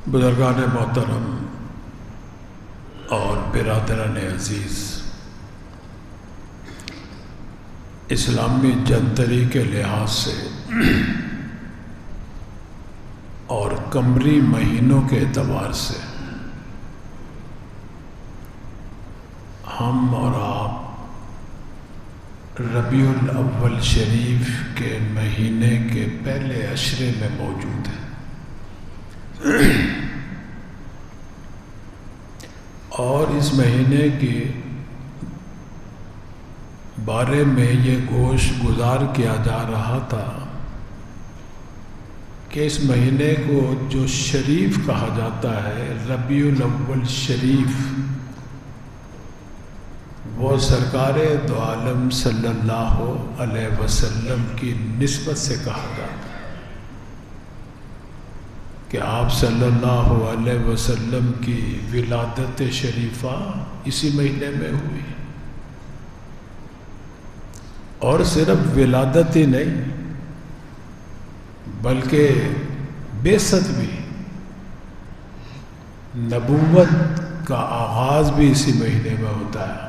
بزرگان محترم اور برادران عزیز، اسلامی جنتری کے لحاظ سے اور قمری مہینوں کے اعتبار سے ہم اور آپ ربیع الاول شریف کے مہینے کے پہلے عشرے میں موجود ہیں، اور اس مہینے کے بارے میں یہ گوش گزار کیا جا رہا تھا کہ اس مہینے کو جو شریف کہا جاتا ہے، ربیع الاول شریف، وہ سرکار دو عالم صلی اللہ علیہ وسلم کی نسبت سے کہا جاتا ہے کہ آپ صلی اللہ علیہ وسلم کی ولادت شریفہ اسی مہینے میں ہوئی، اور صرف ولادت ہی نہیں بلکہ بعثت بھی، نبوت کا آغاز بھی اسی مہینے میں ہوتا ہے،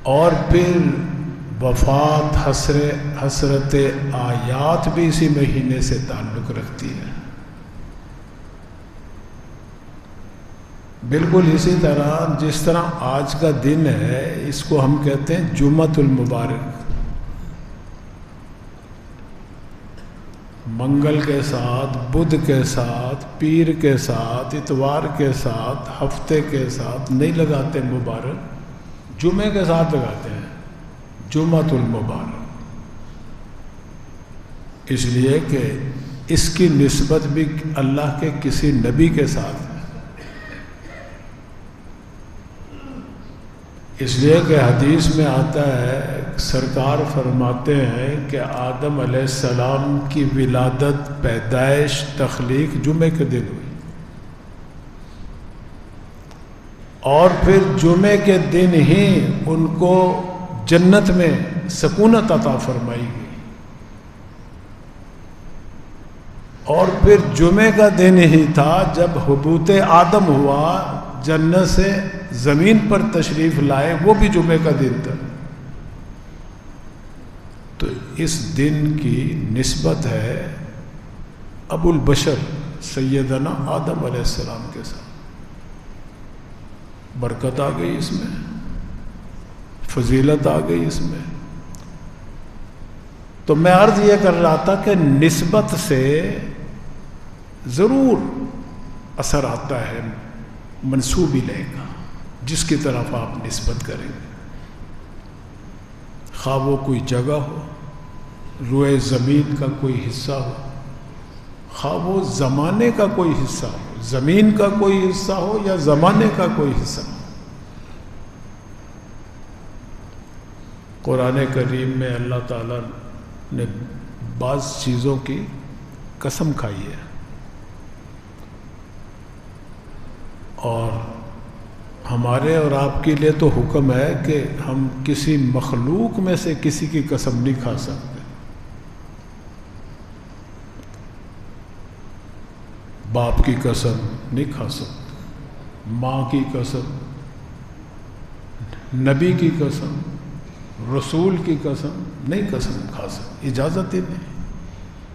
اور پھر وفات حسرت آیات بھی اسی مہینے سے تعلق رکھتی ہے۔ بالکل اسی طرح جس طرح آج کا دن ہے، اس کو ہم کہتے ہیں جمعۃ المبارک، منگل کے ساتھ، بدھ کے ساتھ، پیر کے ساتھ، اتوار کے ساتھ، ہفتے کے ساتھ نہیں لگاتے مبارک، جمعے کے ساتھ لگاتے ہیں جمعۃ المبارک، اس لیے کہ اس کی نسبت بھی اللہ کے کسی نبی کے ساتھ ہے، اس لیے کہ حدیث میں آتا ہے، سرکار فرماتے ہیں کہ آدم علیہ السلام کی ولادت، پیدائش، تخلیق جمعے کے دن ہوئی، اور پھر جمعے کے دن ہی ان کو جنت میں سکونت عطا فرمائی گئی، اور پھر جمعے کا دن ہی تھا جب حبوط آدم ہوا، جنت سے زمین پر تشریف لائے، وہ بھی جمعے کا دن تھا۔ تو اس دن کی نسبت ہے ابو البشر سیدنا آدم علیہ السلام کے ساتھ، برکت آ گئی اس میں، فضیلت آ گئی اس میں۔ تو میں عرض یہ کر رہا تھا کہ نسبت سے ضرور اثر آتا ہے منسوب الیہ کا، جس کی طرف آپ نسبت کریں گے، خواہ وہ کوئی جگہ ہو، روئے زمین کا کوئی حصہ ہو، خواہ وہ زمانے کا کوئی حصہ ہو، زمین کا کوئی حصہ ہو یا زمانے کا کوئی حصہ ہو۔ قرآن کریم میں اللہ تعالیٰ نے بعض چیزوں کی قسم کھائی ہے، اور ہمارے اور آپ کے لیے تو حکم ہے کہ ہم کسی مخلوق میں سے کسی کی قسم نہیں کھا سکتے۔ باپ کی قسم نہیں کھا سکتے، ماں کی قسم، نبی کی قسم، رسول کی قسم نہیں قسم کھا سکتے، اجازت ہی نہیں،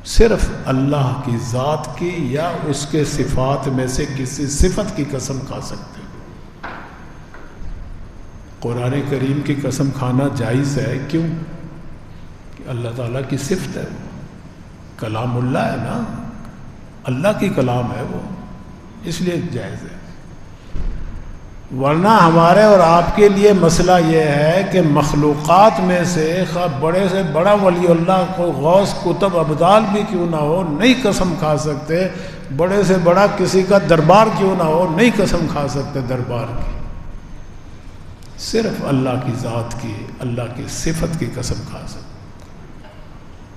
صرف اللہ کی ذات کی یا اس کے صفات میں سے کسی صفت کی قسم کھا سکتے۔ قرآن کریم کی قسم کھانا جائز ہے، کیوں؟ کہ اللہ تعالیٰ کی صفت ہے، وہ کلام اللہ ہے نا، اللہ کی کلام ہے وہ، اس لیے جائز ہے۔ ورنہ ہمارے اور آپ کے لیے مسئلہ یہ ہے کہ مخلوقات میں سے بڑے سے بڑا ولی اللہ کو، غوث، قطب، ابدال بھی کیوں نہ ہو، نہیں قسم کھا سکتے، بڑے سے بڑا کسی کا دربار کیوں نہ ہو، نہیں قسم کھا سکتے دربار کی، صرف اللہ کی ذات کی، اللہ کی صفت کی قسم کھا سکتے۔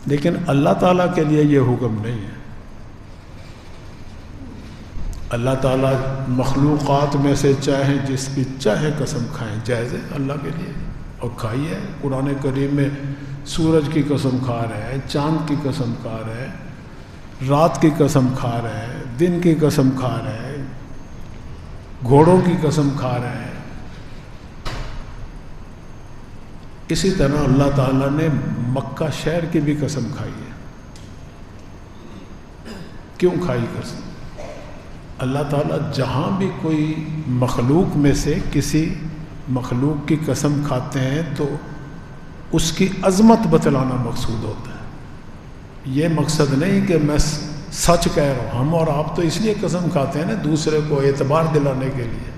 لیکن اللہ تعالیٰ کے لیے یہ حکم نہیں ہے۔ اللہ تعالیٰ مخلوقات میں سے چاہے جس کی چاہے قسم کھائیں، جائز ہے اللہ کے لیے، اور کھائی ہے۔ قرآن کریم میں سورج کی قسم کھا رہے ہیں، چاند کی قسم کھا رہے ہیں، رات کی قسم کھا رہے ہیں، دن کی قسم کھا رہے ہیں، گھوڑوں کی قسم کھا رہے ہیں. اسی طرح اللہ تعالیٰ نے مکہ شہر کی بھی قسم کھائی ہے. کیوں کھائی قسم؟ اللہ تعالیٰ جہاں بھی کوئی مخلوق میں سے کسی مخلوق کی قسم کھاتے ہیں تو اس کی عظمت بتلانا مقصود ہوتا ہے. یہ مقصد نہیں کہ میں سچ کہہ رہا ہوں. ہم اور آپ تو اس لیے قسم کھاتے ہیں نا دوسرے کو اعتبار دلانے کے لیے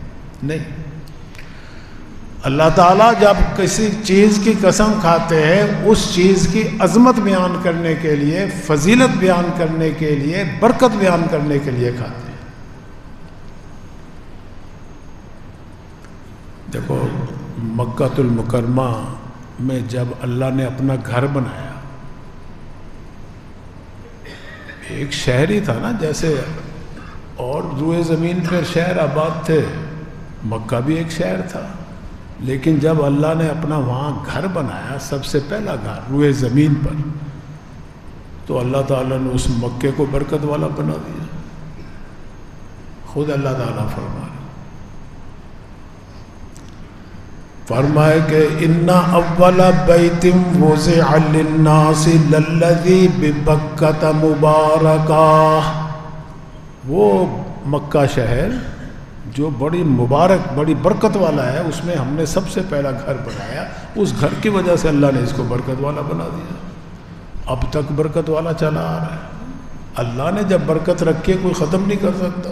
نہیں. اللہ تعالیٰ جب کسی چیز کی قسم کھاتے ہیں اس چیز کی عظمت بیان کرنے کے لیے، فضیلت بیان کرنے کے لیے، برکت بیان کرنے کے لیے کھاتے ہیں. دیکھو مکہ المکرمہ میں جب اللہ نے اپنا گھر بنایا، ایک شہر ہی تھا نا جیسے اور روئے زمین پر شہر آباد تھے، مکہ بھی ایک شہر تھا. لیکن جب اللہ نے اپنا وہاں گھر بنایا، سب سے پہلا گھر روئے زمین پر، تو اللہ تعالیٰ نے اس مکے کو برکت والا بنا دیا. خود اللہ تعالیٰ فرمائے کہ ان اول بیت وضع للناس للذی ببکۃ مبارکہ، وہ مکہ شہر جو بڑی مبارک بڑی برکت والا ہے، اس میں ہم نے سب سے پہلا گھر بنایا. اس گھر کی وجہ سے اللہ نے اس کو برکت والا بنا دیا. اب تک برکت والا چلا آ رہا ہے. اللہ نے جب برکت رکھی کوئی ختم نہیں کر سکتا.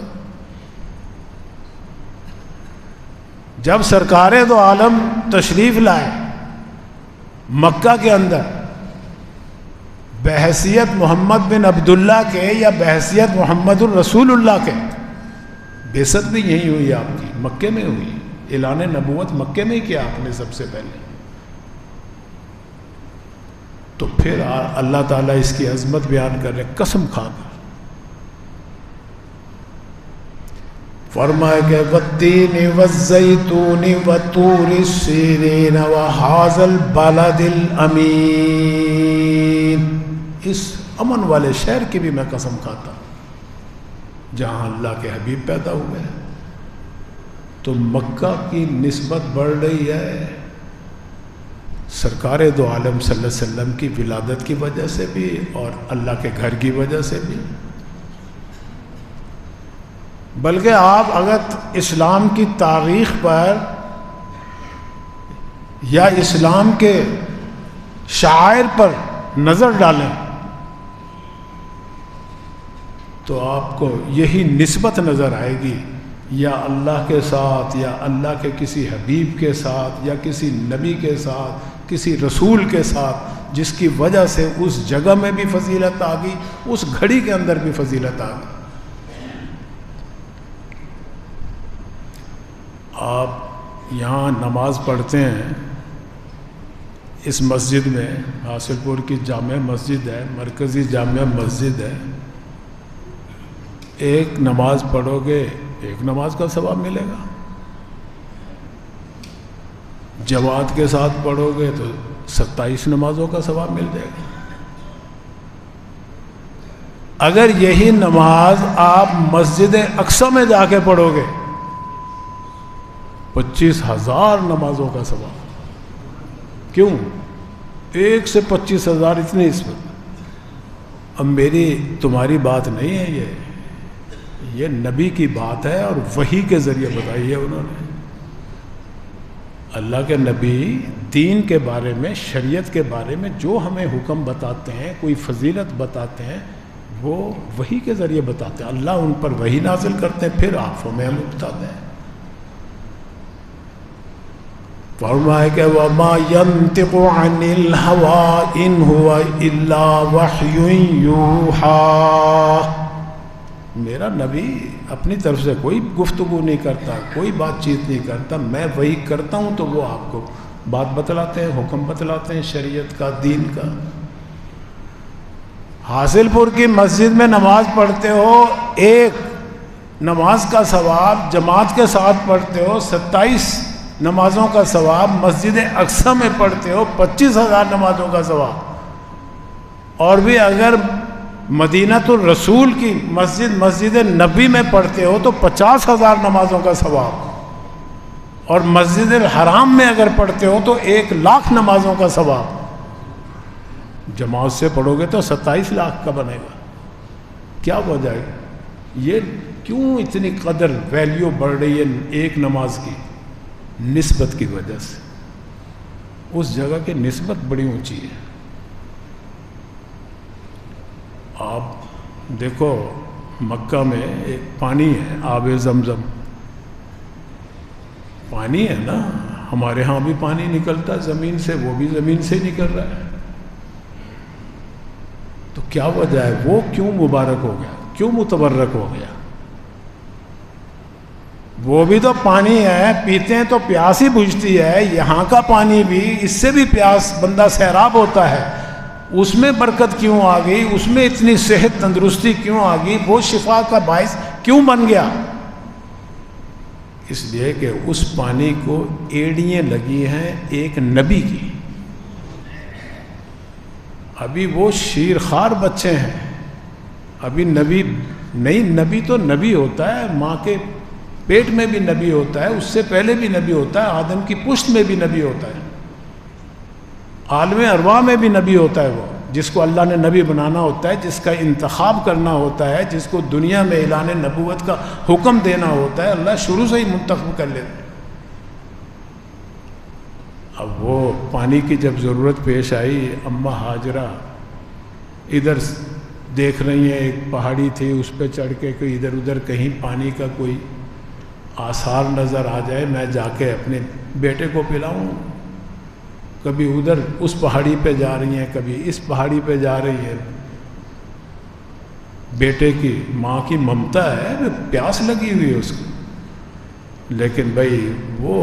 جب سرکار دو عالم تشریف لائے مکہ کے اندر بحیثیت محمد بن عبداللہ کے یا بحیثیت محمد الرسول اللہ کے، بعثت بھی یہی ہوئی آپ کی، مکے میں ہوئی. اعلان نبوت مکے میں ہی کیا آپ نے سب سے پہلے. تو پھر اللہ تعالیٰ اس کی عظمت بیان کر رہے قسم کھا کر. فرمائے کہ والتین والزیتون وطور سینین وہذا البلد الامین، اس امن والے شہر کی بھی میں قسم کھاتا ہوں جہاں اللہ کے حبیب پیدا ہوئے. تو مکہ کی نسبت بڑھ رہی ہے سرکار دو عالم صلی اللہ علیہ وسلم کی ولادت کی وجہ سے بھی اور اللہ کے گھر کی وجہ سے بھی. بلکہ آپ اگر اسلام کی تاریخ پر یا اسلام کے شعائر پر نظر ڈالیں تو آپ کو یہی نسبت نظر آئے گی، یا اللہ کے ساتھ یا اللہ کے کسی حبیب کے ساتھ یا کسی نبی کے ساتھ، کسی رسول کے ساتھ، جس کی وجہ سے اس جگہ میں بھی فضیلت آ گئی، اس گھڑی کے اندر بھی فضیلت آ گئی. آپ یہاں نماز پڑھتے ہیں اس مسجد میں، حاصل پور کی جامع مسجد ہے، مرکزی جامع مسجد ہے. ایک نماز پڑھو گے ایک نماز کا ثواب ملے گا، جماعت کے ساتھ پڑھو گے تو 27 نمازوں کا ثواب مل جائے گا. اگر یہی نماز آپ مسجد اقصی میں جا کے پڑھو گے 25,000 نمازوں کا ثواب. کیوں؟ 1 سے 25,000 اتنی نسبت. اب میری تمہاری بات نہیں ہے، یہ نبی کی بات ہے اور وحی کے ذریعے بتائی ہے انہوں نے. اللہ کے نبی دین کے بارے میں، شریعت کے بارے میں جو ہمیں حکم بتاتے ہیں، کوئی فضیلت بتاتے ہیں، وہ وحی کے ذریعے بتاتے ہیں. اللہ ان پر وحی نازل کرتے ہیں، پھر آپ ہمیں بتاتے ہیں. فرمائے کہ وَمَا يَنْطِقُ عَنِ الْهَوَىٰ إِنْ هُوَ إِلَّا وَحْيٌ يُوحَىٰ. میرا نبی اپنی طرف سے کوئی گفتگو نہیں کرتا، کوئی بات چیت نہیں کرتا. میں وہی کرتا ہوں تو وہ آپ کو بات بتلاتے ہیں، حکم بتلاتے ہیں شریعت کا، دین کا. حاصل پور کی مسجد میں نماز پڑھتے ہو، ایک نماز کا ثواب جماعت کے ساتھ پڑھتے ہو 27 نمازوں کا ثواب، مسجد اقصی میں پڑھتے ہو 25,000 نمازوں کا ثواب. اور بھی اگر مدینۃ الرسول کی مسجد نبی میں پڑھتے ہو تو 50,000 نمازوں کا ثواب، اور مسجد الحرام میں اگر پڑھتے ہو تو 1,00,000 نمازوں کا ثواب۔ جماعت سے پڑھو گے تو 27 لاکھ کا بنے گا۔ کیا وجہ ہے؟ یہ کیوں اتنی قدر ویلیو بڑھ رہی ہے ایک نماز کی؟ نسبت کی وجہ سے۔ اس جگہ کی نسبت بڑی اونچی ہے۔ آپ دیکھو مکہ میں ایک پانی ہے، آب زمزم، پانی ہے نا، ہمارے ہاں بھی پانی نکلتا ہے زمین سے، وہ بھی زمین سے ہی نکل رہا ہے۔ تو کیا وجہ ہے؟ وہ کیوں مبارک ہو گیا، کیوں متبرک ہو گیا؟ وہ بھی تو پانی ہے، پیتے ہیں تو پیاس ہی بجھتی ہے۔ یہاں کا پانی بھی، اس سے بھی پیاس بندہ سیراب ہوتا ہے۔ اس میں برکت کیوں آ گئی؟ اس میں اتنی صحت تندرستی کیوں آ گئی؟ وہ شفا کا باعث کیوں بن گیا؟ اس لیے کہ اس پانی کو ایڑیاں لگی ہیں ایک نبی کی۔ ابھی وہ شیرخوار بچے ہیں، ابھی نبی نہیں، نبی تو نبی ہوتا ہے، ماں کے پیٹ میں بھی نبی ہوتا ہے، اس سے پہلے بھی نبی ہوتا ہے، آدم کی پشت میں بھی نبی ہوتا ہے، عالم ارواح میں بھی نبی ہوتا ہے۔ وہ جس کو اللہ نے نبی بنانا ہوتا ہے، جس کا انتخاب کرنا ہوتا ہے، جس کو دنیا میں اعلان نبوت کا حکم دینا ہوتا ہے، اللہ شروع سے ہی منتخب کر لیتا ہے۔ اب وہ پانی کی جب ضرورت پیش آئی، اماں ہاجرہ ادھر دیکھ رہی ہیں، ایک پہاڑی تھی، اس پہ چڑھ کے کوئی ادھر ادھر کہیں پانی کا کوئی آثار نظر آ جائے، میں جا کے اپنے بیٹے کو پلاؤں۔ کبھی ادھر اس پہاڑی پہ جا رہی ہیں، کبھی اس پہاڑی پہ جا رہی ہیں۔ بیٹے کی، ماں کی ممتا ہے، پیاس لگی ہوئی ہے اس کو، لیکن بھائی وہ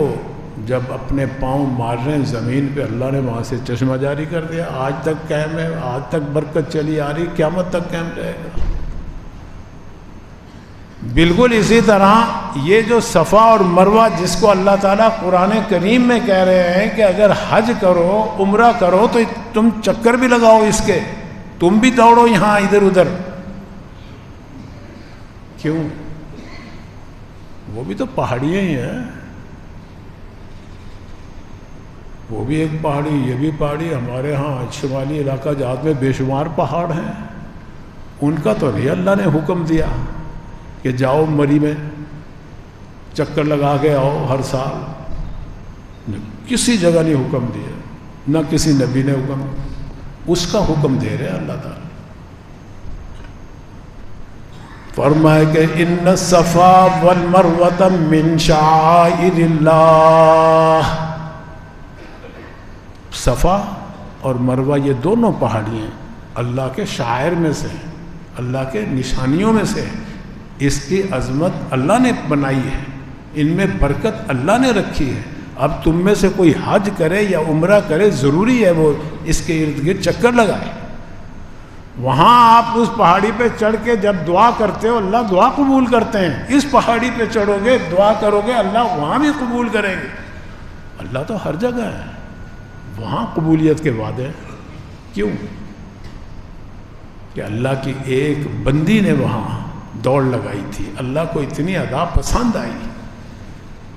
جب اپنے پاؤں مار رہے ہیں زمین پہ، اللہ نے وہاں سے چشمہ جاری کر دیا۔ آج تک قائم ہے، آج تک برکت چلی آ رہی، قیامت تک قائم رہے گا۔ بالکل اسی طرح یہ جو صفا اور مروہ، جس کو اللہ تعالیٰ قرآن کریم میں کہہ رہے ہیں کہ اگر حج کرو، عمرہ کرو تو تم چکر بھی لگاؤ اس کے، تم بھی دوڑو یہاں ادھر ادھر، کیوں؟ وہ بھی تو پہاڑیاں ہی ہیں، وہ بھی ایک پہاڑی، یہ بھی پہاڑی۔ ہمارے ہاں شمالی علاقہ جات میں بے شمار پہاڑ ہیں، ان کا تو نہیں اللہ نے حکم دیا کہ جاؤ مری میں چکر لگا کے آؤ ہر سال، کسی جگہ نہیں حکم دیا، نہ کسی نبی نے حکم، اس کا حکم دے رہے ہیں اللہ تعالیٰ۔ فرمائے کہ ان الصفا والمروۃ من شعائر اللہ، صفا اور مروہ یہ دونوں پہاڑیاں اللہ کے شعائر میں سے ہیں، اللہ کے نشانیوں میں سے ہیں۔ اس کی عظمت اللہ نے بنائی ہے، ان میں برکت اللہ نے رکھی ہے۔ اب تم میں سے کوئی حج کرے یا عمرہ کرے، ضروری ہے وہ اس کے ارد گرد چکر لگائے۔ وہاں آپ اس پہاڑی پہ چڑھ کے جب دعا کرتے ہو، اللہ دعا قبول کرتے ہیں۔ اس پہاڑی پہ چڑھو گے، دعا کرو گے، اللہ وہاں بھی قبول کریں گے۔ اللہ تو ہر جگہ ہے، وہاں قبولیت کے وعدے ہیں۔ کیوں؟ کہ اللہ کی ایک بندی نے وہاں دوڑ لگائی تھی، اللہ کو اتنی ادا پسند آئی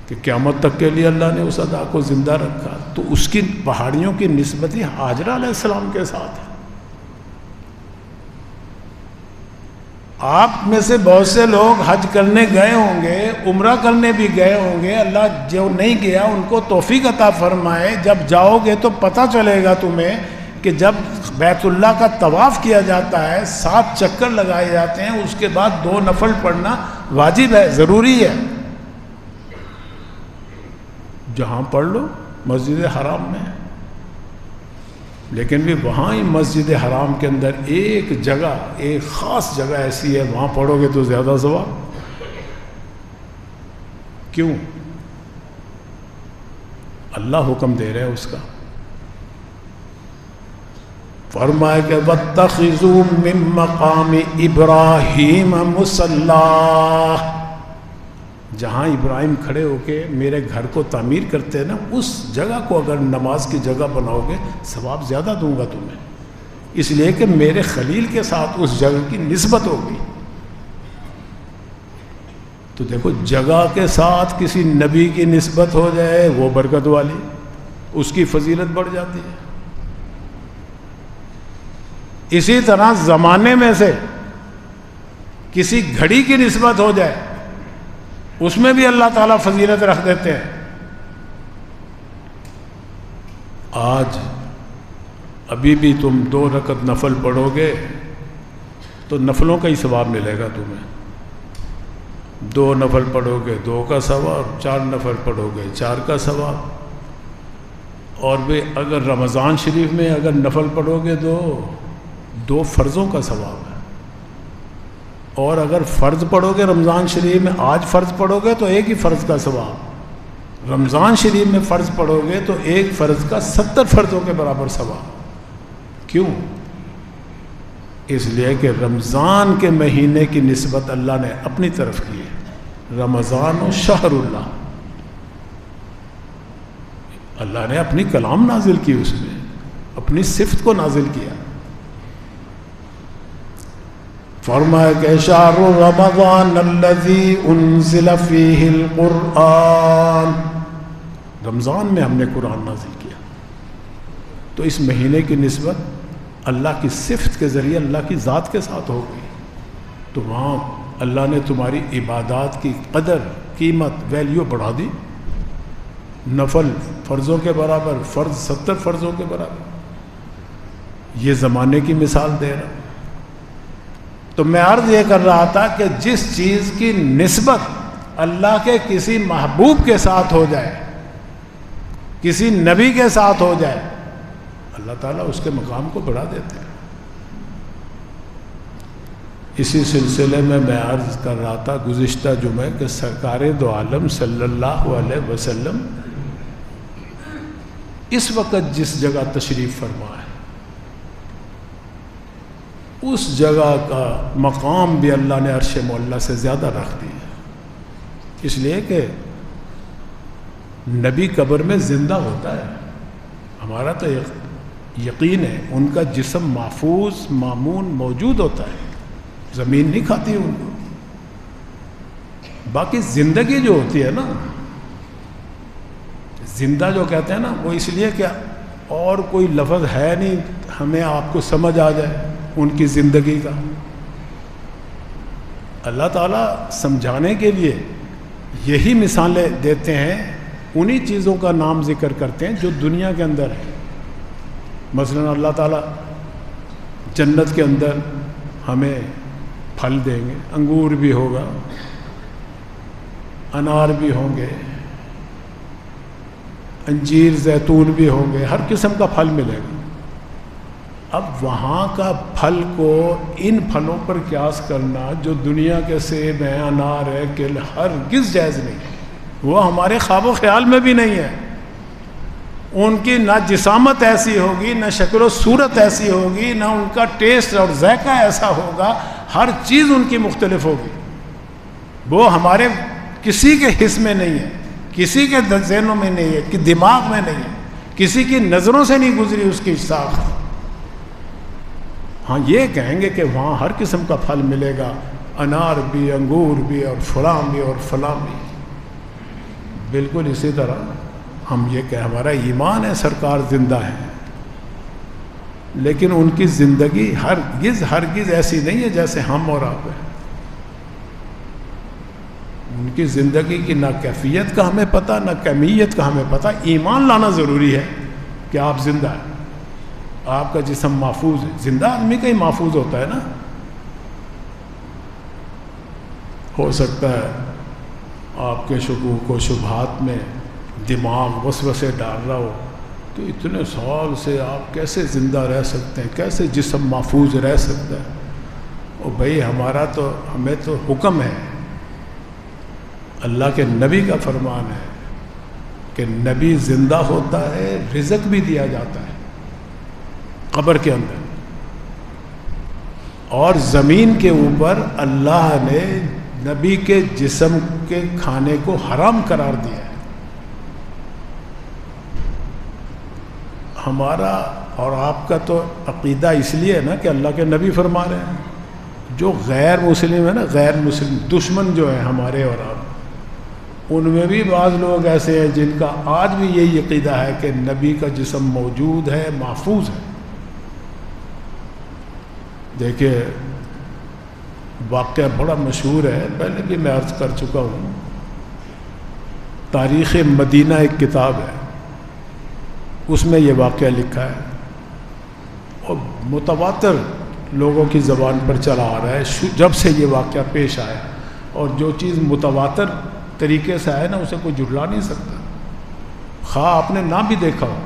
کہ قیامت تک کے لیے اللہ نے اس ادا کو زندہ رکھا۔ تو اس کی پہاڑیوں کی نسبت ہی ہاجرہ علیہ السلام کے ساتھ ہے۔ آپ میں سے بہت سے لوگ حج کرنے گئے ہوں گے، عمرہ کرنے بھی گئے ہوں گے، اللہ جو نہیں گیا ان کو توفیق عطا فرمائے۔ جب جاؤ گے تو پتہ چلے گا تمہیں کہ جب بیت اللہ کا طواف کیا جاتا ہے، 7 چکر لگائے جاتے ہیں، اس کے بعد 2 نفل پڑھنا واجب ہے، ضروری ہے۔ جہاں پڑھ لو مسجد حرام میں، لیکن بھی وہاں ہی مسجد حرام کے اندر ایک جگہ، ایک خاص جگہ ایسی ہے، وہاں پڑھو گے تو زیادہ ثواب۔ کیوں؟ اللہ حکم دے رہے ہیں اس کا۔ فرمایا کہ وَاتَّخِذُوا مِن مَّقَامِ إِبْرَاهِيمَ مُصَلًّى، جہاں ابراہیم کھڑے ہو کے میرے گھر کو تعمیر کرتے ہیں نا، اس جگہ کو اگر نماز کی جگہ بناؤ گے ثواب زیادہ دوں گا تمہیں۔ اس لیے کہ میرے خلیل کے ساتھ اس جگہ کی نسبت ہو گئی. تو دیکھو جگہ کے ساتھ کسی نبی کی نسبت ہو جائے وہ برکت والی، اس کی فضیلت بڑھ جاتی ہے. اسی طرح زمانے میں سے کسی گھڑی کی نسبت ہو جائے اس میں بھی اللہ تعالیٰ فضیلت رکھ دیتے ہیں. آج ابھی بھی تم 2 رکعت نفل پڑھو گے تو نفلوں کا ہی ثواب ملے گا تمہیں. 2 نفل پڑھو گے 2 کا ثواب، 4 نفل پڑھو گے 4 کا ثواب. اور بھی اگر رمضان شریف میں اگر نفل پڑھو گے تو 2 فرضوں کا ثواب ہے. اور اگر فرض پڑھو گے رمضان شریف میں، آج فرض پڑھو گے تو 1 ہی فرض کا ثواب. رمضان شریف میں فرض پڑھو گے تو 1 فرض کا 70 فرضوں کے برابر ثواب. کیوں؟ اس لیے کہ رمضان کے مہینے کی نسبت اللہ نے اپنی طرف کی ہے. رمضان و شہر اللہ، اللہ نے اپنی کلام نازل کی، اس میں اپنی صفت کو نازل کیا. فرمایا کہ شہر رمضان الذی انزل فیہ القرآن، رمضان میں ہم نے قرآن نازل کیا. تو اس مہینے کی نسبت اللہ کی صفت کے ذریعے اللہ کی ذات کے ساتھ ہو گئی. تو وہاں اللہ نے تمہاری عبادات کی قدر، قیمت، ویلیو بڑھا دی. نفل فرضوں کے برابر، فرض 70 فرضوں کے برابر. یہ زمانے کی مثال دے رہا. تو میں عرض یہ کر رہا تھا کہ جس چیز کی نسبت اللہ کے کسی محبوب کے ساتھ ہو جائے، کسی نبی کے ساتھ ہو جائے، اللہ تعالیٰ اس کے مقام کو بڑھا دیتے ہیں. اسی سلسلے میں عرض کر رہا تھا گزشتہ جمعے کہ سرکار دو عالم صلی اللہ علیہ وسلم اس وقت جس جگہ تشریف فرما ہے، اس جگہ کا مقام بھی اللہ نے عرش معلیٰ سے زیادہ رکھ دیا. اس لیے کہ نبی قبر میں زندہ ہوتا ہے. ہمارا تو یقین ہے ان کا جسم محفوظ معمون موجود ہوتا ہے، زمین نہیں کھاتی ان کو. باقی زندگی جو ہوتی ہے نا، زندہ جو کہتے ہیں نا، وہ اس لیے کہ اور کوئی لفظ ہے نہیں ہمیں آپ کو سمجھ آ جائے ان کی زندگی کا. اللہ تعالیٰ سمجھانے کے لیے یہی مثالیں دیتے ہیں، انہی چیزوں کا نام ذکر کرتے ہیں جو دنیا کے اندر ہے. مثلا اللہ تعالیٰ جنت کے اندر ہمیں پھل دیں گے، انگور بھی ہوگا، انار بھی ہوں گے، انجیر زیتون بھی ہوں گے، ہر قسم کا پھل ملے گا. اب وہاں کا پھل کو ان پھلوں پر قیاس کرنا جو دنیا کے سیب ہیں، انار ہے، کیل، ہرگز جائز نہیں. وہ ہمارے خواب و خیال میں بھی نہیں ہے. ان کی نہ جسامت ایسی ہوگی، نہ شکل و صورت ایسی ہوگی، نہ ان کا ٹیسٹ اور ذائقہ ایسا ہوگا. ہر چیز ان کی مختلف ہوگی. وہ ہمارے کسی کے حس میں نہیں ہے، کسی کے ذہنوں میں نہیں ہے، کہ دماغ میں نہیں ہے، کسی کی نظروں سے نہیں گزری اس کی ساخت. ہاں یہ کہیں گے کہ وہاں ہر قسم کا پھل ملے گا، انار بھی، انگور بھی، اور فلاں بھی اور فلاں بھی. بالکل اسی طرح ہم یہ کہ ہمارا ایمان ہے سرکار زندہ ہے، لیکن ان کی زندگی ہرگز ایسی نہیں ہے جیسے ہم اور آپ ہیں. ان کی زندگی کی نہ کیفیت کا ہمیں پتہ، نہ کمیت کا ہمیں پتہ. ایمان لانا ضروری ہے کہ آپ زندہ ہیں، آپ کا جسم محفوظ ہے. زندہ آدمی کا ہی محفوظ ہوتا ہے نا. ہو سکتا ہے آپ کے شکوک و شبہات میں دماغ وسوسے ڈال رہا ہو کہ اتنے سال سے آپ کیسے زندہ رہ سکتے ہیں، کیسے جسم محفوظ رہ سکتا ہے. اور بھائی ہمیں تو حکم ہے، اللہ کے نبی کا فرمان ہے کہ نبی زندہ ہوتا ہے، رزق بھی دیا جاتا ہے قبر کے اندر. اور زمین کے اوپر اللہ نے نبی کے جسم کے کھانے کو حرام قرار دیا ہے. ہمارا اور آپ کا تو عقیدہ اس لیے ہے نا کہ اللہ کے نبی فرما رہے ہیں. جو غیر مسلم ہے نا، غیر مسلم دشمن جو ہیں ہمارے اور آپ، ان میں بھی بعض لوگ ایسے ہیں جن کا آج بھی یہی عقیدہ ہے کہ نبی کا جسم موجود ہے، محفوظ ہے. دیکھیے واقعہ بڑا مشہور ہے، پہلے بھی میں عرض کر چکا ہوں. تاریخ مدینہ ایک کتاب ہے، اس میں یہ واقعہ لکھا ہے اور متواتر لوگوں کی زبان پر چلا آ رہا ہے جب سے یہ واقعہ پیش آیا. اور جو چیز متواتر طریقے سے آئے نا، اسے کوئی جھٹلا نہیں سکتا، خواہ آپ نے نہ بھی دیکھا ہو.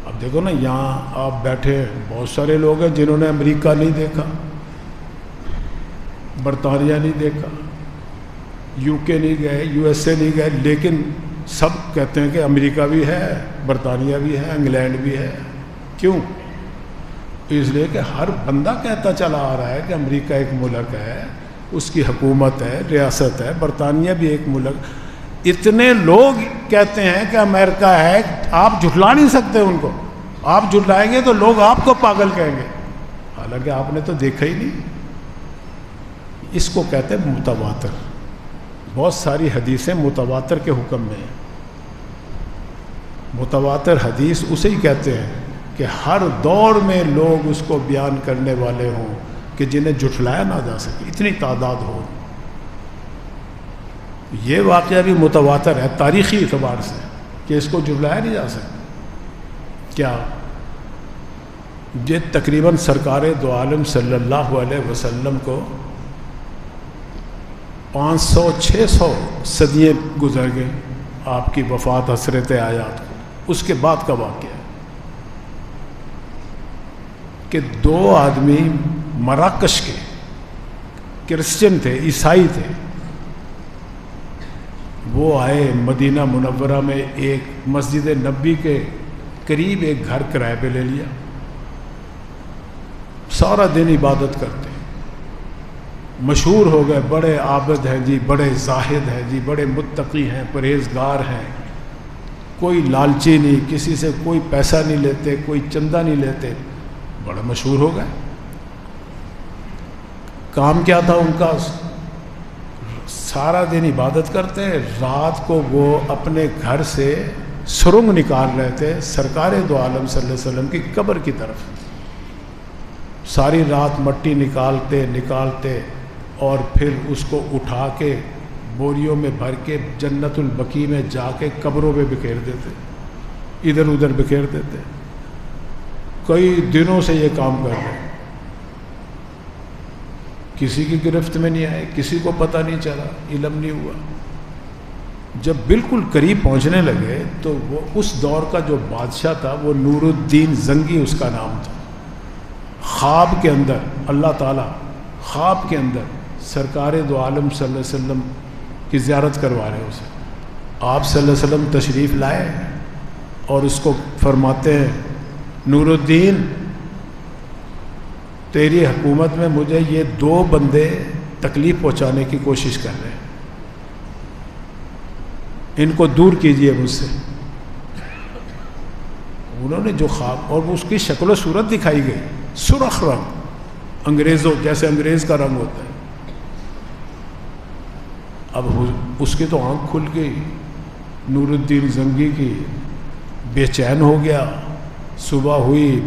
اب دیکھو نا، یہاں آپ بیٹھے بہت سارے لوگ ہیں جنہوں نے امریکہ نہیں دیکھا، برطانیہ نہیں دیکھا، یو کے نہیں گئے، یو ایس اے نہیں گئے، لیکن سب کہتے ہیں کہ امریکہ بھی ہے، برطانیہ بھی ہے، انگلینڈ بھی ہے. کیوں؟ اس لیے کہ ہر بندہ کہتا چلا آ رہا ہے کہ امریکہ ایک ملک ہے، اس کی حکومت ہے، ریاست ہے. برطانیہ بھی ایک ملک. اتنے لوگ کہتے ہیں کہ امریکہ ہے، آپ جھٹلا نہیں سکتے ان کو. آپ جھٹلائیں گے تو لوگ آپ کو پاگل کہیں گے، حالانکہ آپ نے تو دیکھا ہی نہیں. اس کو کہتے ہیں متواتر. بہت ساری حدیثیں متواتر کے حکم میں ہیں. متواتر حدیث اسے ہی کہتے ہیں کہ ہر دور میں لوگ اس کو بیان کرنے والے ہوں کہ جنہیں جھٹلایا نہ جا سکے، اتنی تعداد ہو. یہ واقعہ بھی متواتر ہے تاریخی اعتبار سے کہ اس کو جھٹلایا نہیں جا سکتا. کیا یہ تقریباً سرکار دو عالم صلی اللہ علیہ وسلم کو 500-600 صدیاں گزر گئیں آپ کی وفات حسرت آیات کو. اس کے بعد کا واقعہ ہے کہ 2 آدمی مراکش کے کرسچن تھے، عیسائی تھے. وہ آئے مدینہ منورہ میں، ایک مسجد نبی کے قریب ایک گھر کرائے پہ لے لیا. سارا دن عبادت کرتے، مشہور ہو گئے، بڑے عابد ہیں جی، بڑے زاہد ہیں جی، بڑے متقی ہیں، پرہیزگار ہیں، کوئی لالچی نہیں، کسی سے کوئی پیسہ نہیں لیتے، کوئی چندہ نہیں لیتے. بڑا مشہور ہو گئے. کام کیا تھا ان کا؟ سارا دن عبادت کرتے، رات کو وہ اپنے گھر سے سرنگ نکال رہے تھے سرکار دو عالم صلی اللہ علیہ وسلم کی قبر کی طرف. ساری رات مٹی نکالتے اور پھر اس کو اٹھا کے بوریوں میں بھر کے جنت البقیع میں جا کے قبروں پہ بکھیر دیتے، ادھر ادھر بکھیر دیتے. کئی دنوں سے یہ کام کر رہے، کسی کی گرفت میں نہیں آئے، کسی کو پتہ نہیں چلا، علم نہیں ہوا. جب بالکل قریب پہنچنے لگے تو وہ اس دور کا جو بادشاہ تھا، وہ نور الدین زنگی اس کا نام تھا. خواب کے اندر اللہ تعالیٰ خواب کے اندر سرکار دو عالم صلی اللہ علیہ وسلم کی زیارت کروا رہے اسے. آپ صلی اللہ علیہ وسلم تشریف لائے اور اس کو فرماتے ہیں، نور الدین، تیری حکومت میں مجھے یہ 2 بندے تکلیف پہنچانے کی کوشش کر رہے ہیں، ان کو دور کیجئے مجھ سے. انہوں نے جو خواب، اور اس کی شکل و صورت دکھائی گئی، سرخ رنگ، انگریزوں جیسے انگریز کا رنگ ہوتا ہے. اب اس کی تو آنکھ کھل گئی، نور الدین زنگی کی، بے چین ہو گیا. صبح ہوئی،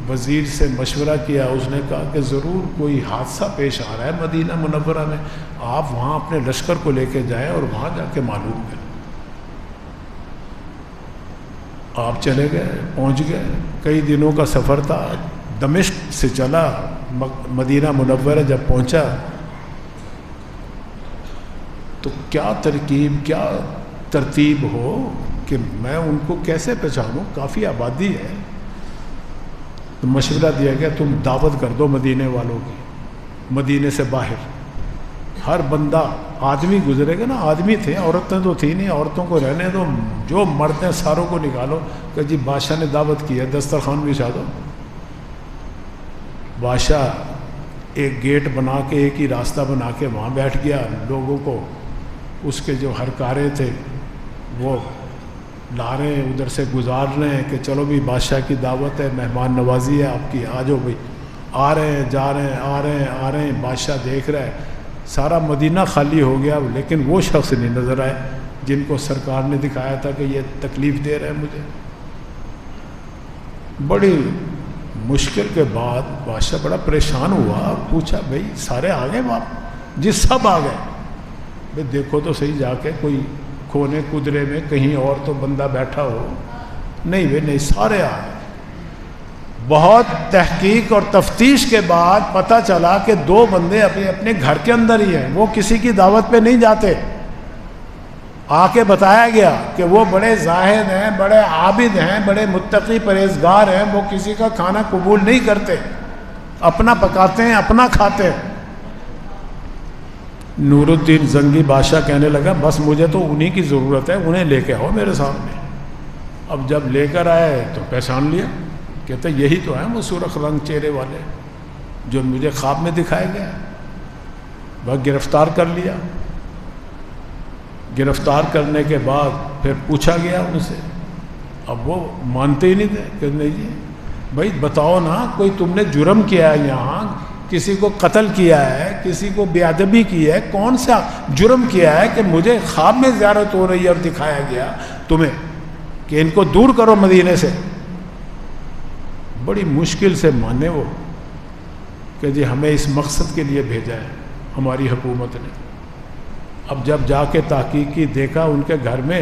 وزیر سے مشورہ کیا، اس نے کہا کہ ضرور کوئی حادثہ پیش آ رہا ہے مدینہ منورہ میں، آپ وہاں اپنے لشکر کو لے کے جائیں اور وہاں جا کے معلوم کریں. آپ چلے گئے، پہنچ گئے. کئی دنوں کا سفر تھا، دمشق سے چلا، مدینہ منورہ جب پہنچا تو کیا ترکیب، کیا ترتیب ہو کہ میں ان کو کیسے پہچانوں، کافی آبادی ہے. تو مشورہ دیا گیا، تم دعوت کر دو مدینے والوں کی، مدینے سے باہر. ہر بندہ، آدمی گزرے گا نا، آدمی تھے، عورتیں تو تھیں نہیں، عورتوں کو رہنے دو، جو مرد ہیں ساروں کو نکالو کہ جی بادشاہ نے دعوت کی ہے، دسترخوان بچھا دو. بادشاہ ایک گیٹ بنا کے، ایک ہی راستہ بنا کے وہاں بیٹھ گیا. لوگوں کو، اس کے جو ہرکارے تھے وہ لا رہے ہیں ادھر سے گزار رہے ہیں کہ چلو بھی بادشاہ کی دعوت ہے، مہمان نوازی ہے آپ کی، آ جاؤ بھائی. آ رہے ہیں، جا رہے ہیں، آ رہے ہیں، آ رہے ہیں. بادشاہ دیکھ رہا ہے سارا مدینہ خالی ہو گیا، لیکن وہ شخص نہیں نظر آئے جن کو سرکار نے دکھایا تھا کہ یہ تکلیف دے رہے ہیں مجھے. بڑی مشکل کے بعد بادشاہ بڑا پریشان ہوا، پوچھا بھائی سارے آ گئے واپس؟ جی سب آ گئے. بھائی دیکھو تو صحیح جا کے کوئی کونے قدرے میں کہیں اور تو بندہ بیٹھا ہو. نہیں بھائی نہیں، سارے آ گئے. بہت تحقیق اور تفتیش کے بعد پتہ چلا کہ 2 بندے اپنے اپنے گھر کے اندر ہی ہیں، وہ کسی کی دعوت پہ نہیں جاتے. آ کے بتایا گیا کہ وہ بڑے زاہد ہیں، بڑے عابد ہیں، بڑے متقی پرہیزگار ہیں، وہ کسی کا کھانا قبول نہیں کرتے، اپنا پکاتے ہیں، اپنا کھاتے ہیں. نور الدین زنگی بادشاہ کہنے لگا بس مجھے تو انہی کی ضرورت ہے، انہیں لے کے آؤ میرے سامنے. اب جب لے کر آئے تو پہچان لیا، کہتے یہی تو ہیں وہ سرخ رنگ چہرے والے جو مجھے خواب میں دکھائے گئے. بس گرفتار کر لیا. گرفتار کرنے کے بعد پھر پوچھا گیا ان سے. اب وہ مانتے ہی نہیں تھے کہ نہیں جی بھائی بتاؤ نا، کوئی تم نے جرم کیا ہے یہاں، کسی کو قتل کیا ہے، کسی کو بے ادبی کی ہے، کون سا جرم کیا ہے کہ مجھے خواب میں زیارت ہو رہی ہے اور دکھایا گیا تمہیں کہ ان کو دور کرو مدینے سے. بڑی مشکل سے مانے وہ کہ جی ہمیں اس مقصد کے لیے بھیجا ہے ہماری حکومت نے. اب جب جا کے تحقیق کی، دیکھا ان کے گھر میں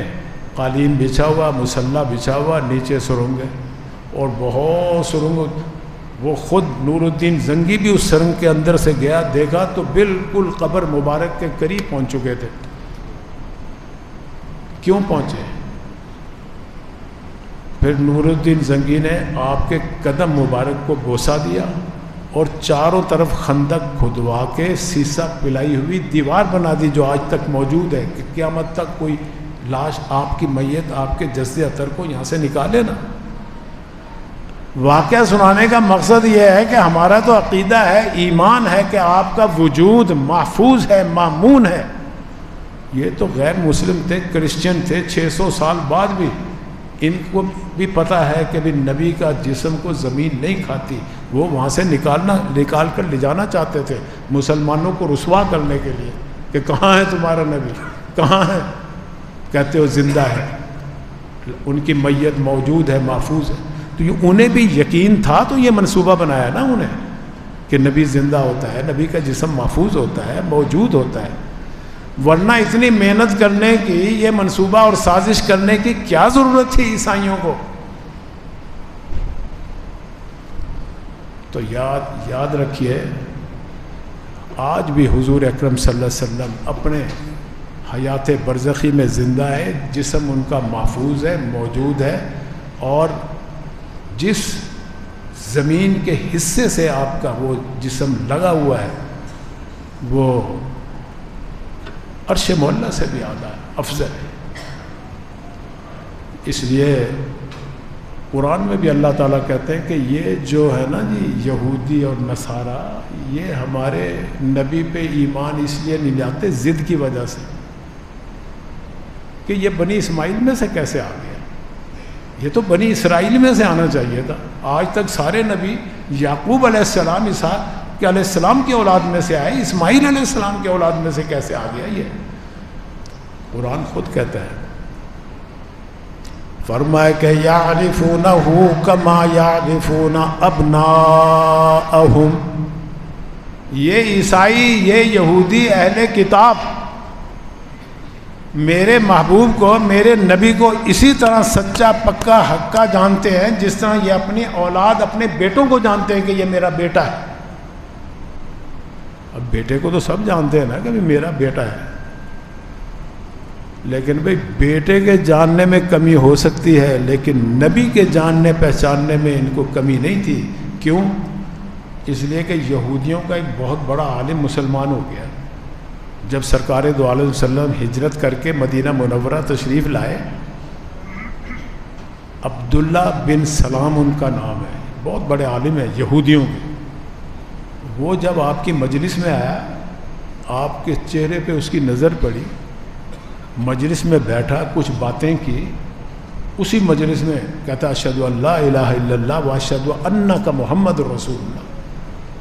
قالین بچھا ہوا، مصلی بچھا ہوا، نیچے سرنگ ہے اور بہت سرنگ. وہ خود نور الدین زنگی بھی اس سرنگ کے اندر سے گیا، دیکھا تو بالکل قبر مبارک کے قریب پہنچ چکے تھے. کیوں پہنچے؟ پھر نور الدین زنگی نے آپ کے قدم مبارک کو بوسہ دیا اور چاروں طرف خندق کھدوا کے سیسا پلائی ہوئی دیوار بنا دی جو آج تک موجود ہے کہ قیامت تک کوئی لاش آپ کی میت آپ کے جسد اطہر کو یہاں سے نکالے نا. واقعہ سنانے کا مقصد یہ ہے کہ ہمارا تو عقیدہ ہے، ایمان ہے کہ آپ کا وجود محفوظ ہے، مامون ہے. یہ تو غیر مسلم تھے، کرسچن تھے، 600 سال بعد بھی ان کو بھی پتہ ہے کہ بھی نبی کا جسم کو زمین نہیں کھاتی. وہ وہاں سے نکال کر لے جانا چاہتے تھے مسلمانوں کو رسوا کرنے کے لیے کہ کہاں ہے تمہارا نبی، کہاں ہے؟ کہتے ہو زندہ ہے، ان کی میت موجود ہے، محفوظ ہے. تو یہ انہیں بھی یقین تھا، تو یہ منصوبہ بنایا نا انہیں کہ نبی زندہ ہوتا ہے، نبی کا جسم محفوظ ہوتا ہے، موجود ہوتا ہے. ورنہ اتنی محنت کرنے کی، یہ منصوبہ اور سازش کرنے کی کیا ضرورت تھی عیسائیوں کو؟ تو یاد رکھیے، آج بھی حضور اکرم صلی اللہ علیہ وسلم اپنے حیات برزخی میں زندہ ہے، جسم ان کا محفوظ ہے، موجود ہے. اور جس زمین کے حصے سے آپ کا وہ جسم لگا ہوا ہے وہ عرش معلیٰ سے بھی اعلیٰ ہے، افضل ہے. اس لیے قرآن میں بھی اللہ تعالیٰ کہتے ہیں کہ یہ جو ہے نا جی یہودی اور نصارہ، یہ ہمارے نبی پہ ایمان اس لیے نہیں لاتے ضد کی وجہ سے کہ یہ بنی اسماعیل میں سے کیسے آ گیا. یہ تو بنی اسرائیل میں سے آنا چاہیے تھا. آج تک سارے نبی یعقوب علیہ السلام، اسحاق علیہ السلام کی اولاد میں سے آئے، اسماعیل علیہ السلام کی اولاد میں سے کیسے آ گیا؟ یہ قرآن خود کہتا ہے، فرمائے کہ یعرفونہ کما یعرفون ابناءہم. یہ عیسائی، یہ یہودی اہل کتاب میرے محبوب کو، میرے نبی کو اسی طرح سچا پکا حقہ جانتے ہیں جس طرح یہ اپنی اولاد، اپنے بیٹوں کو جانتے ہیں کہ یہ میرا بیٹا ہے. اب بیٹے کو تو سب جانتے ہیں نا کہ میرا بیٹا ہے، لیکن بھئی بیٹے کے جاننے میں کمی ہو سکتی ہے، لیکن نبی کے جاننے پہچاننے میں ان کو کمی نہیں تھی. کیوں؟ اس لیے کہ یہودیوں کا ایک بہت بڑا عالم مسلمان ہو گیا. جب سرکار دو عالم صلی اللہ علیہ وسلم ہجرت کر کے مدینہ منورہ تشریف لائے، عبداللہ بن سلام ان کا نام ہے، بہت بڑے عالم ہیں یہودیوں کے. وہ جب آپ کی مجلس میں آیا، آپ کے چہرے پہ اس کی نظر پڑی، مجلس میں بیٹھا، کچھ باتیں کی، اسی مجلس میں کہتا اشہد ان لا الہ الا اللہ واشہد انک محمد رسول اللہ،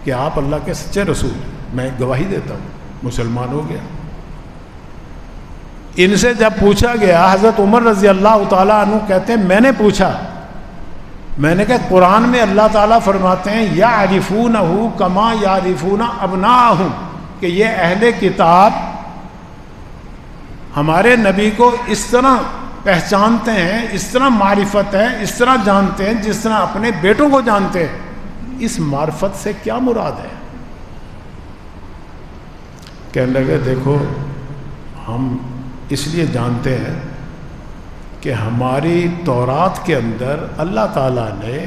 کہ آپ اللہ کے سچے رسول ہیں، میں گواہی دیتا ہوں، مسلمان ہو گیا۔ ان سے جب پوچھا گیا، حضرت عمر رضی اللہ تعالیٰ عنہ کہتے ہیں میں نے پوچھا، میں نے کہا قرآن میں اللہ تعالیٰ فرماتے ہیں یعرفونہ کما یعرفون ابناءہم، کہ یہ اہل کتاب ہمارے نبی کو اس طرح پہچانتے ہیں، اس طرح معرفت ہے، اس طرح جانتے ہیں جس طرح اپنے بیٹوں کو جانتے ہیں۔ اس معرفت سے کیا مراد ہے؟ کہنے لگے دیکھو ہم اس لیے جانتے ہیں کہ ہماری تورات کے اندر اللہ تعالیٰ نے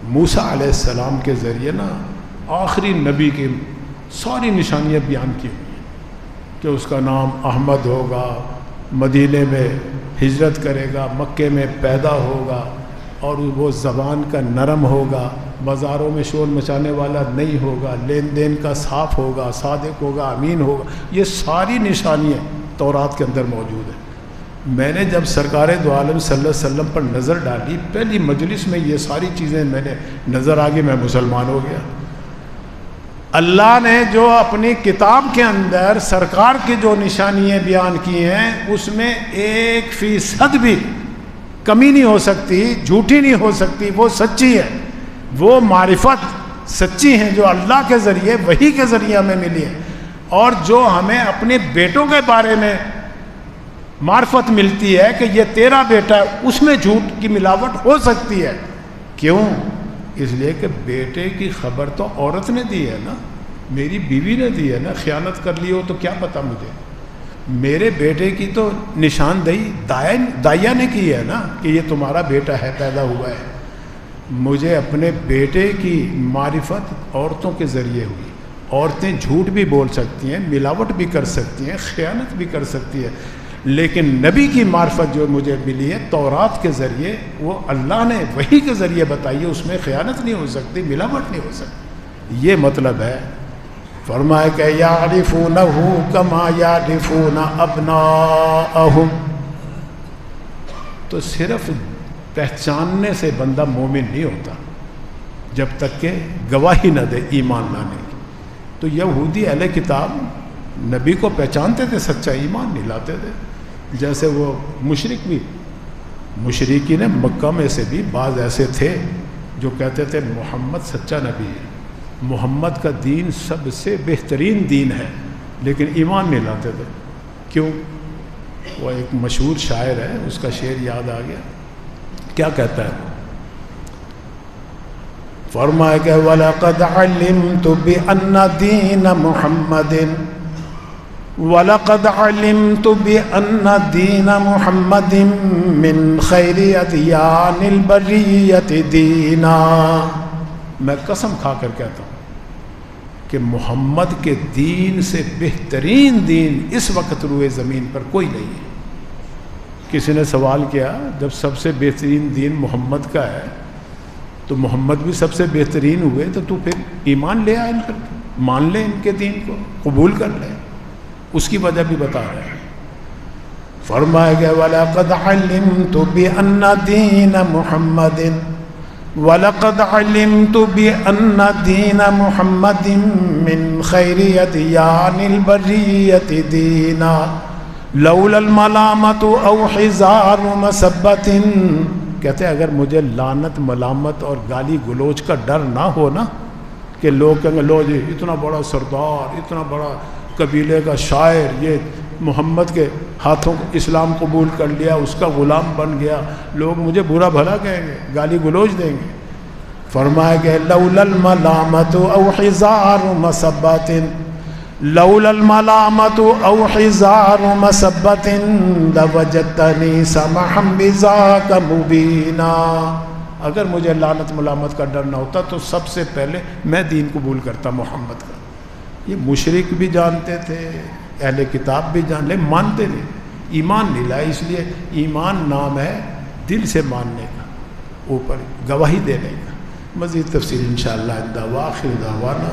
موسیٰ علیہ السلام کے ذریعے آخری نبی کی ساری نشانیاں بیان کی ہوئی ہیں، کہ اس کا نام احمد ہوگا، مدینے میں ہجرت کرے گا، مکے میں پیدا ہوگا، اور وہ زبان کا نرم ہوگا، بازاروں میں شور مچانے والا نہیں ہوگا، لین دین کا صاف ہوگا، صادق ہوگا، امین ہوگا۔ یہ ساری نشانیاں تورات کے اندر موجود ہیں۔ میں نے جب سرکار دو عالم صلی اللہ علیہ وسلم پر نظر ڈالی، پہلی مجلس میں یہ ساری چیزیں میں نے نظر آ گئی، میں مسلمان ہو گیا۔ اللہ نے جو اپنی کتاب کے اندر سرکار کی جو نشانیاں بیان کی ہیں، اس میں 1% بھی کمی نہیں ہو سکتی، جھوٹی نہیں ہو سکتی، وہ سچی ہے۔ وہ معرفت سچی ہیں جو اللہ کے ذریعے، وحی کے ذریعے ہمیں ملی ہے، اور جو ہمیں اپنے بیٹوں کے بارے میں معرفت ملتی ہے کہ یہ تیرا بیٹا ہے، اس میں جھوٹ کی ملاوٹ ہو سکتی ہے۔ کیوں؟ اس لیے کہ بیٹے کی خبر تو عورت نے دی ہے نا، میری بیوی نے دی ہے نا، خیانت کر لی ہو تو کیا پتہ مجھے، میرے بیٹے کی تو نشاندہی دائیا نے کی ہے نا کہ یہ تمہارا بیٹا ہے، پیدا ہوا ہے۔ مجھے اپنے بیٹے کی معرفت عورتوں کے ذریعے ہوئی۔ عورتیں جھوٹ بھی بول سکتی ہیں، ملاوٹ بھی کر سکتی ہیں، خیانت بھی کر سکتی ہے، لیکن نبی کی معرفت جو مجھے ملی ہے تورات کے ذریعے، وہ اللہ نے وحی کے ذریعے بتائی ہے، اس میں خیانت نہیں ہو سکتی، ملاوٹ نہیں ہو سکتی۔ یہ مطلب ہے۔ فرمایا کہ یعرفونہ کما یعرفون ابناءہم، تو صرف پہچاننے سے بندہ مومن نہیں ہوتا جب تک کہ گواہی نہ دے ایمان لانے کی۔ تو یہودی اہل کتاب نبی کو پہچانتے تھے، سچا ایمان نہیں لاتے تھے۔ جیسے وہ مشرک بھی، مشرکین مکہ میں سے بھی بعض ایسے تھے جو کہتے تھے محمد سچا نبی ہے، محمد کا دین سب سے بہترین دین ہے، لیکن ایمان نہیں لاتے تھے۔ کیوں؟ وہ ایک مشہور شاعر ہے، اس کا شعر یاد آ گیا، کیا کہتا ہے؟ فرمایا کہ وَلَقَدْ عَلِمْتُ بِأَنَّ دِينَ مُحَمَّدٍ وَلَقَدْ عَلِمْتُ بِأَنَّ دِينَ مُحَمَّدٍ مِّن خَيْرِ أَدْيَانِ الْبَرِيَّةِ دِينًا، میں قسم کھا کر کہتا ہوں کہ محمد کے دین سے بہترین دین اس وقت روئے زمین پر کوئی نہیں ہے۔ کسی نے سوال کیا جب سب سے بہترین دین محمد کا ہے تو محمد بھی سب سے بہترین ہوئے، تو پھر ایمان لے آئے ان پر، مان لے ان کے دین کو، قبول کر لے۔ اس کی وجہ بھی بتا رہے ہیں۔ فرمایا گیا وَلَقَدْ عَلِمْتُ بِأَنَّ دِينَ مُحَمَّدٍ وَلَقَدْ عَلِمْتُ بِأَنَّ دِينَ مُحَمَّدٍ مِّن خَيْرِ أَدْيَانِ الْبَرِيَّةِ دِينًا لَوْلَا الْمَلَامَةُ أَوْ حِزَارُ مَسَبَّةٍ، کہتے ہیں اگر مجھے لعنت، ملامت اور گالی گلوچ کا ڈر نہ ہو نا، کہ لوگ کہیں گے لو جی اتنا بڑا سردار، اتنا بڑا قبیلے کا شاعر، یہ محمد کے ہاتھوں اسلام قبول کر لیا، اس کا غلام بن گیا، لوگ مجھے برا بھلا کہیں گے، گالی گلوچ دیں گے۔ فرمایا کہ لولا الملامت او حزار مسبت، لولا الملامت او حزار مسبت لوجدتنی سمحا بذاک مبینا، اگر مجھے لعنت ملامت کا ڈر نہ ہوتا تو سب سے پہلے میں دین قبول کرتا محمد کا۔ یہ مشرک بھی جانتے تھے، اہل کتاب بھی جان لے، مانتے نہیں، ایمان نہیں لائے۔ اس لیے ایمان نام ہے دل سے ماننے کا، اوپر گواہی دینے کا۔ مزید تفصیل انشاءاللہ، آخر دعوانا